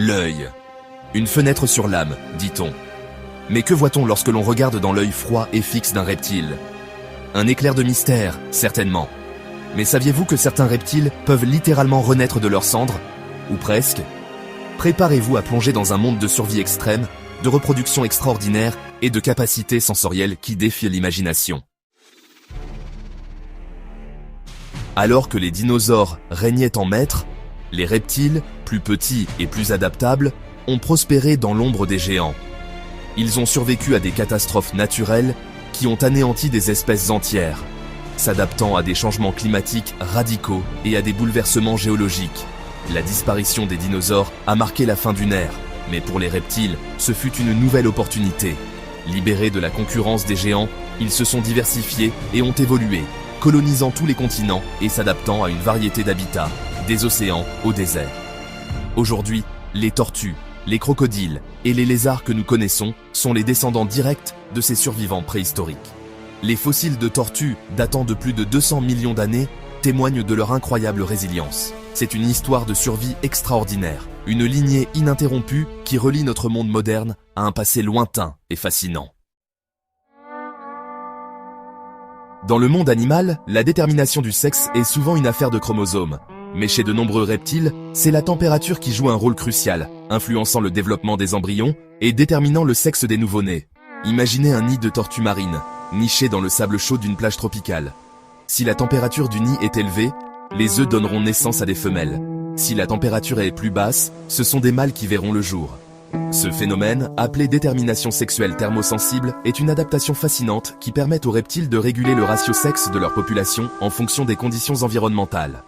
L'œil. Une fenêtre sur l'âme, dit-on. Mais que voit-on lorsque l'on regarde dans l'œil froid et fixe d'un reptile? Un éclair de mystère, certainement. Mais saviez-vous que certains reptiles peuvent littéralement renaître de leurs cendres? Ou presque? Préparez-vous à plonger dans un monde de survie extrême, de reproduction extraordinaire et de capacités sensorielles qui défient l'imagination. Alors que les dinosaures régnaient en maîtres, les reptiles, plus petits et plus adaptables, ont prospéré dans l'ombre des géants. Ils ont survécu à des catastrophes naturelles qui ont anéanti des espèces entières, s'adaptant à des changements climatiques radicaux et à des bouleversements géologiques. La disparition des dinosaures a marqué la fin d'une ère, mais pour les reptiles, ce fut une nouvelle opportunité. Libérés de la concurrence des géants, ils se sont diversifiés et ont évolué, colonisant tous les continents et s'adaptant à une variété d'habitats, des océans au désert. Aujourd'hui, les tortues, les crocodiles et les lézards que nous connaissons sont les descendants directs de ces survivants préhistoriques. Les fossiles de tortues datant de plus de 200 millions d'années témoignent de leur incroyable résilience. C'est une histoire de survie extraordinaire, une lignée ininterrompue qui relie notre monde moderne à un passé lointain et fascinant. Dans le monde animal, la détermination du sexe est souvent une affaire de chromosomes. Mais chez de nombreux reptiles, c'est la température qui joue un rôle crucial, influençant le développement des embryons et déterminant le sexe des nouveau-nés. Imaginez un nid de tortue marine, niché dans le sable chaud d'une plage tropicale. Si la température du nid est élevée, les œufs donneront naissance à des femelles. Si la température est plus basse, ce sont des mâles qui verront le jour. Ce phénomène, appelé détermination sexuelle thermosensible, est une adaptation fascinante qui permet aux reptiles de réguler le ratio sexe de leur population en fonction des conditions environnementales.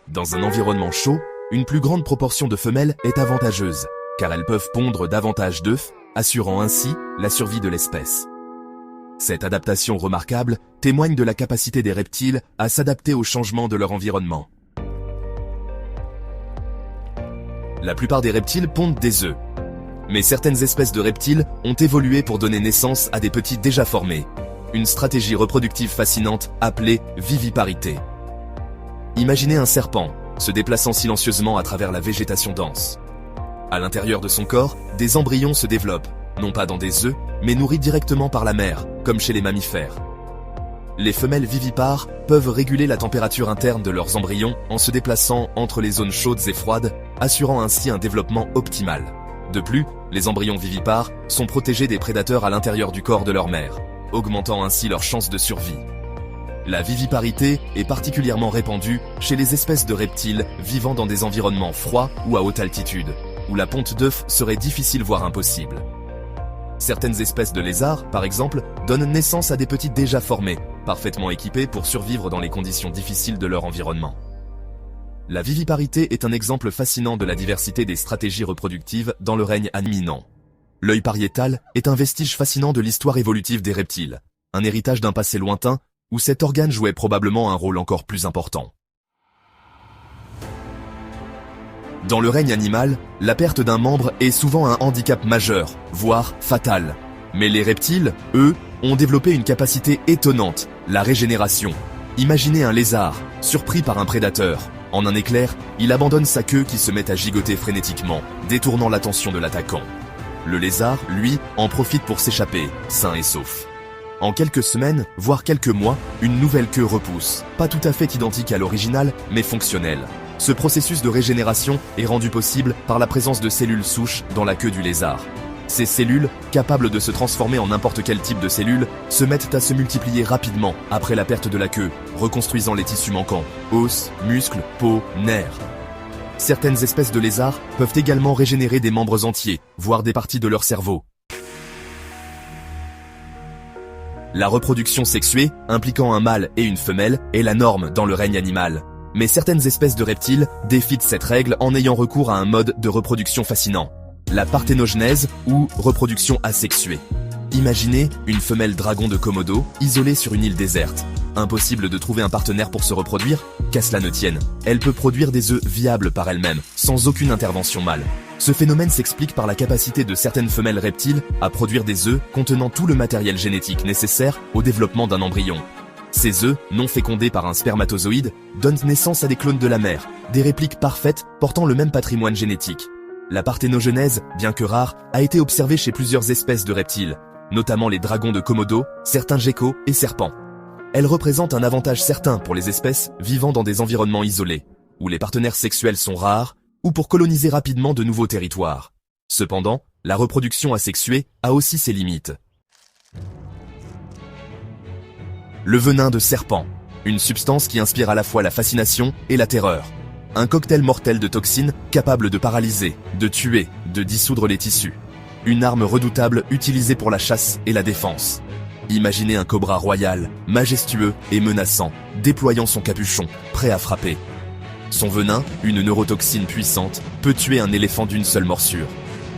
Dans un environnement chaud, une plus grande proportion de femelles est avantageuse, car elles peuvent pondre davantage d'œufs, assurant ainsi la survie de l'espèce. Cette adaptation remarquable témoigne de la capacité des reptiles à s'adapter aux changements de leur environnement. La plupart des reptiles pondent des œufs. Mais certaines espèces de reptiles ont évolué pour donner naissance à des petits déjà formés. Une stratégie reproductive fascinante appelée viviparité. Imaginez un serpent, se déplaçant silencieusement à travers la végétation dense. À l'intérieur de son corps, des embryons se développent, non pas dans des œufs, mais nourris directement par la mère, comme chez les mammifères. Les femelles vivipares peuvent réguler la température interne de leurs embryons en se déplaçant entre les zones chaudes et froides, assurant ainsi un développement optimal. De plus, les embryons vivipares sont protégés des prédateurs à l'intérieur du corps de leur mère, augmentant ainsi leurs chances de survie. La viviparité est particulièrement répandue chez les espèces de reptiles vivant dans des environnements froids ou à haute altitude, où la ponte d'œufs serait difficile voire impossible. Certaines espèces de lézards, par exemple, donnent naissance à des petits déjà formés, parfaitement équipés pour survivre dans les conditions difficiles de leur environnement. La viviparité est un exemple fascinant de la diversité des stratégies reproductives dans le règne animinant. L'œil pariétal est un vestige fascinant de l'histoire évolutive des reptiles, un héritage d'un passé lointain où cet organe jouait probablement un rôle encore plus important. Dans le règne animal, la perte d'un membre est souvent un handicap majeur, voire fatal. Mais les reptiles, eux, ont développé une capacité étonnante, la régénération. Imaginez un lézard, surpris par un prédateur. En un éclair, il abandonne sa queue qui se met à gigoter frénétiquement, détournant l'attention de l'attaquant. Le lézard, lui, en profite pour s'échapper, sain et sauf. En quelques semaines, voire quelques mois, une nouvelle queue repousse, pas tout à fait identique à l'original, mais fonctionnelle. Ce processus de régénération est rendu possible par la présence de cellules souches dans la queue du lézard. Ces cellules, capables de se transformer en n'importe quel type de cellules, se mettent à se multiplier rapidement après la perte de la queue, reconstruisant les tissus manquants, os, muscles, peau, nerfs. Certaines espèces de lézards peuvent également régénérer des membres entiers, voire des parties de leur cerveau. La reproduction sexuée, impliquant un mâle et une femelle, est la norme dans le règne animal. Mais certaines espèces de reptiles défient cette règle en ayant recours à un mode de reproduction fascinant. La parthénogenèse ou reproduction asexuée. Imaginez une femelle dragon de Komodo isolée sur une île déserte. Impossible de trouver un partenaire pour se reproduire, qu'à cela ne tienne. Elle peut produire des œufs viables par elle-même, sans aucune intervention mâle. Ce phénomène s'explique par la capacité de certaines femelles reptiles à produire des œufs contenant tout le matériel génétique nécessaire au développement d'un embryon. Ces œufs, non fécondés par un spermatozoïde, donnent naissance à des clones de la mère, des répliques parfaites portant le même patrimoine génétique. La parthénogenèse, bien que rare, a été observée chez plusieurs espèces de reptiles, notamment les dragons de Komodo, certains geckos et serpents. Elle représente un avantage certain pour les espèces vivant dans des environnements isolés, où les partenaires sexuels sont rares, ou pour coloniser rapidement de nouveaux territoires. Cependant, la reproduction asexuée a aussi ses limites. Le venin de serpent, une substance qui inspire à la fois la fascination et la terreur. Un cocktail mortel de toxines capable de paralyser, de tuer, de dissoudre les tissus. Une arme redoutable utilisée pour la chasse et la défense. Imaginez un cobra royal, majestueux et menaçant, déployant son capuchon, prêt à frapper. Son venin, une neurotoxine puissante, peut tuer un éléphant d'une seule morsure.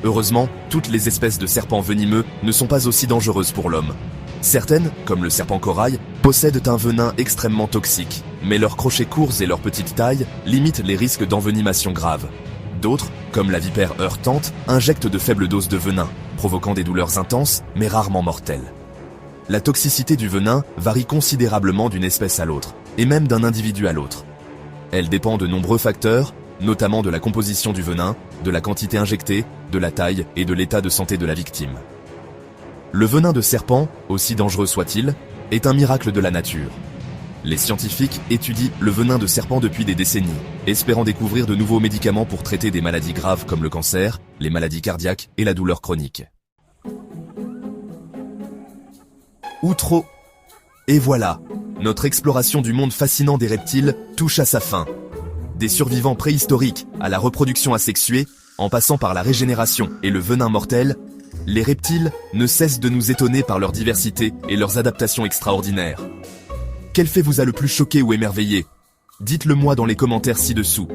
Heureusement, toutes les espèces de serpents venimeux ne sont pas aussi dangereuses pour l'homme. Certaines, comme le serpent corail, possèdent un venin extrêmement toxique, mais leurs crochets courts et leur petite taille limitent les risques d'envenimation grave. D'autres, comme la vipère heurtante, injectent de faibles doses de venin, provoquant des douleurs intenses, mais rarement mortelles. La toxicité du venin varie considérablement d'une espèce à l'autre, et même d'un individu à l'autre. Elle dépend de nombreux facteurs, notamment de la composition du venin, de la quantité injectée, de la taille et de l'état de santé de la victime. Le venin de serpent, aussi dangereux soit-il, est un miracle de la nature. Les scientifiques étudient le venin de serpent depuis des décennies, espérant découvrir de nouveaux médicaments pour traiter des maladies graves comme le cancer, les maladies cardiaques et la douleur chronique. Outro. Et voilà, notre exploration du monde fascinant des reptiles touche à sa fin. Des survivants préhistoriques à la reproduction asexuée, en passant par la régénération et le venin mortel, les reptiles ne cessent de nous étonner par leur diversité et leurs adaptations extraordinaires. Quel fait vous a le plus choqué ou émerveillé? Dites-le moi dans les commentaires ci-dessous.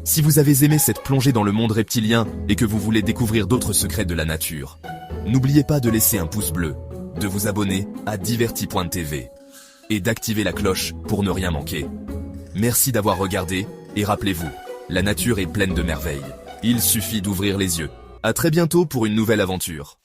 Si vous avez aimé cette plongée dans le monde reptilien et que vous voulez découvrir d'autres secrets de la nature, n'oubliez pas de laisser un pouce bleu, de vous abonner à Diverti.tv et d'activer la cloche pour ne rien manquer. Merci d'avoir regardé et rappelez-vous, la nature est pleine de merveilles. Il suffit d'ouvrir les yeux. À très bientôt pour une nouvelle aventure.